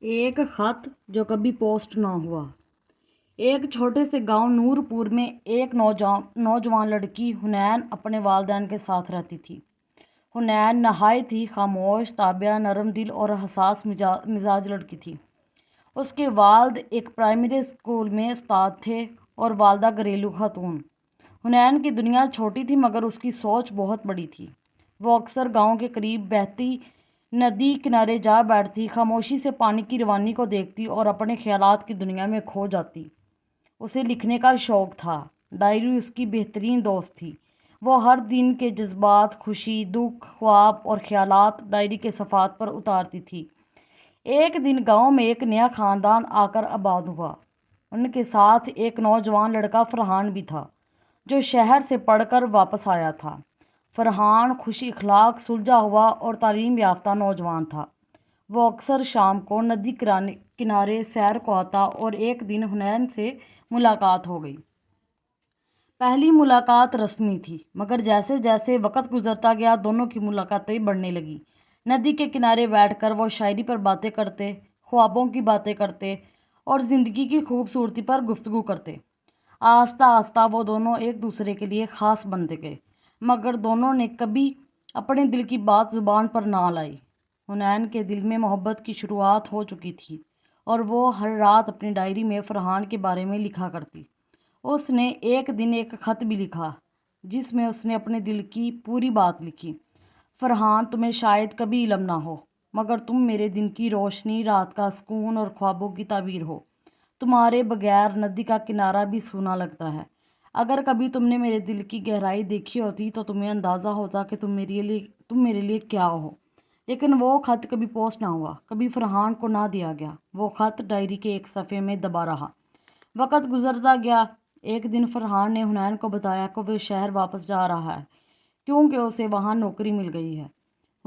ایک خط جو کبھی پوسٹ نہ ہوا۔ ایک چھوٹے سے گاؤں نورپور میں ایک نوجوان لڑکی حنین اپنے والدین کے ساتھ رہتی تھی۔ حنین نہایت ہی خاموش، تابعہ، نرم دل اور حساس مزاج لڑکی تھی۔ اس کے والد ایک پرائمری اسکول میں استاد تھے اور والدہ گھریلو خاتون۔ حنین کی دنیا چھوٹی تھی مگر اس کی سوچ بہت بڑی تھی۔ وہ اکثر گاؤں کے قریب بہتی ندی کنارے جا بیٹھتی، خاموشی سے پانی کی روانی کو دیکھتی اور اپنے خیالات کی دنیا میں کھو جاتی۔ اسے لکھنے کا شوق تھا۔ ڈائری اس کی بہترین دوست تھی۔ وہ ہر دن کے جذبات، خوشی، دکھ، خواب اور خیالات ڈائری کے صفحات پر اتارتی تھی۔ ایک دن گاؤں میں ایک نیا خاندان آ کر آباد ہوا۔ ان کے ساتھ ایک نوجوان لڑکا فرحان بھی تھا، جو شہر سے پڑھ کر واپس آیا تھا۔ فرحان خوش اخلاق، سلجھا ہوا اور تعلیم یافتہ نوجوان تھا۔ وہ اکثر شام کو ندی کنارے سیر کو آتا اور ایک دن حنین سے ملاقات ہو گئی۔ پہلی ملاقات رسمی تھی مگر جیسے جیسے وقت گزرتا گیا دونوں کی ملاقاتیں بڑھنے لگی۔ ندی کے کنارے بیٹھ کر وہ شاعری پر باتیں کرتے، خوابوں کی باتیں کرتے اور زندگی کی خوبصورتی پر گفتگو کرتے۔ آہستہ آہستہ وہ دونوں ایک دوسرے کے لیے خاص بنتے گئے مگر دونوں نے کبھی اپنے دل کی بات زبان پر نہ لائی۔ حنین کے دل میں محبت کی شروعات ہو چکی تھی اور وہ ہر رات اپنی ڈائری میں فرحان کے بارے میں لکھا کرتی۔ اس نے ایک دن ایک خط بھی لکھا جس میں اس نے اپنے دل کی پوری بات لکھی۔ فرحان، تمہیں شاید کبھی علم نہ ہو مگر تم میرے دن کی روشنی، رات کا سکون اور خوابوں کی تعبیر ہو۔ تمہارے بغیر ندی کا کنارہ بھی سونا لگتا ہے۔ اگر کبھی تم نے میرے دل کی گہرائی دیکھی ہوتی تو تمہیں اندازہ ہوتا کہ تم میرے لیے کیا ہو۔ لیکن وہ خط کبھی پوسٹ نہ ہوا، کبھی فرحان کو نہ دیا گیا۔ وہ خط ڈائری کے ایک صفحے میں دبا رہا۔ وقت گزرتا گیا۔ ایک دن فرحان نے حنین کو بتایا کہ وہ شہر واپس جا رہا ہے کیونکہ اسے وہاں نوکری مل گئی ہے۔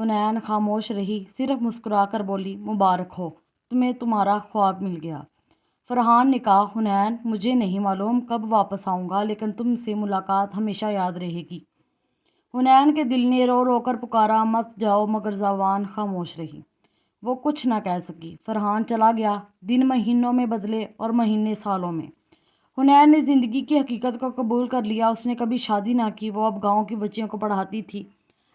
حنین خاموش رہی، صرف مسکرا کر بولی، مبارک ہو، تمہیں تمہارا خواب مل گیا۔ فرحان نے کہا، حنین، مجھے نہیں معلوم کب واپس آؤں گا لیکن تم سے ملاقات ہمیشہ یاد رہے گی۔ حنین کے دل نے رو رو کر پکارا، مت جاؤ، مگر زبان خاموش رہی۔ وہ کچھ نہ کہہ سکی۔ فرحان چلا گیا۔ دن مہینوں میں بدلے اور مہینے سالوں میں۔ حنین نے زندگی کی حقیقت کو قبول کر لیا۔ اس نے کبھی شادی نہ کی۔ وہ اب گاؤں کی بچیوں کو پڑھاتی تھی۔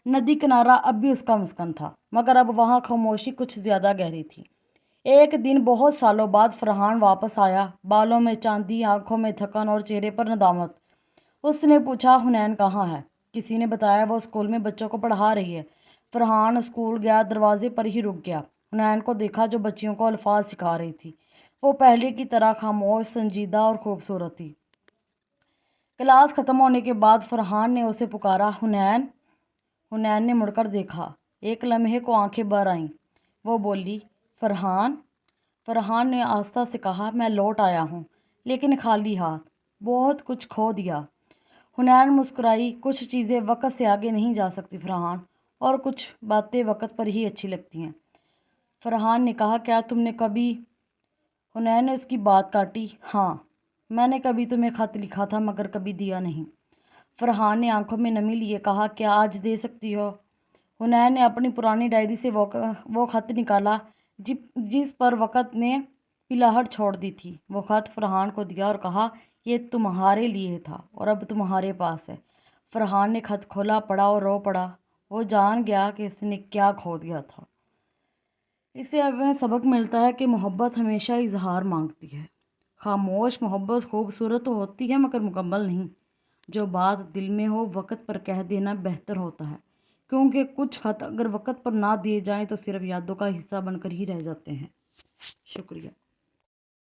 ندی کنارہ اب بھی اس کا مسکن تھا مگر اب وہاں خاموشی کچھ زیادہ گہری تھی۔ ایک دن بہت سالوں بعد فرحان واپس آیا، بالوں میں چاندی، آنکھوں میں تھکن اور چہرے پر ندامت۔ اس نے پوچھا، حنین کہاں ہے؟ کسی نے بتایا وہ اسکول میں بچوں کو پڑھا رہی ہے۔ فرحان اسکول گیا، دروازے پر ہی رک گیا۔ حنین کو دیکھا جو بچیوں کو الفاظ سکھا رہی تھی۔ وہ پہلے کی طرح خاموش، سنجیدہ اور خوبصورت تھی۔ کلاس ختم ہونے کے بعد فرحان نے اسے پکارا، حنین۔ حنین نے مڑ کر دیکھا۔ ایک لمحے کو آنکھیں بھر آئیں۔ وہ بولی، فرحان۔ فرحان نے آہستہ سے کہا، میں لوٹ آیا ہوں لیکن خالی ہاتھ، بہت کچھ کھو دیا۔ حنین مسکرائی، کچھ چیزیں وقت سے آگے نہیں جا سکتی فرحان، اور کچھ باتیں وقت پر ہی اچھی لگتی ہیں۔ فرحان نے کہا، کیا تم نے کبھی؟ حنین نے اس کی بات کاٹی، ہاں، میں نے کبھی تمہیں خط لکھا تھا مگر کبھی دیا نہیں۔ فرحان نے آنکھوں میں نمی لیے کہا، کیا آج دے سکتی ہو؟ حنین نے اپنی پرانی ڈائری سے وہ خط نکالا جس پر وقت نے پلاہٹ چھوڑ دی تھی۔ وہ خط فرحان کو دیا اور کہا، یہ تمہارے لیے تھا اور اب تمہارے پاس ہے۔ فرحان نے خط کھولا، پڑھا اور رو پڑا۔ وہ جان گیا کہ اس نے کیا کھو دیا تھا۔ اس سے ہمیں سبق ملتا ہے کہ محبت ہمیشہ اظہار مانگتی ہے۔ خاموش محبت خوبصورت تو ہوتی ہے مگر مکمل نہیں۔ جو بات دل میں ہو وقت پر کہہ دینا بہتر ہوتا ہے کیونکہ کچھ خط اگر وقت پر نہ دیے جائیں تو صرف یادوں کا حصہ بن کر ہی رہ جاتے ہیں۔ شکریہ۔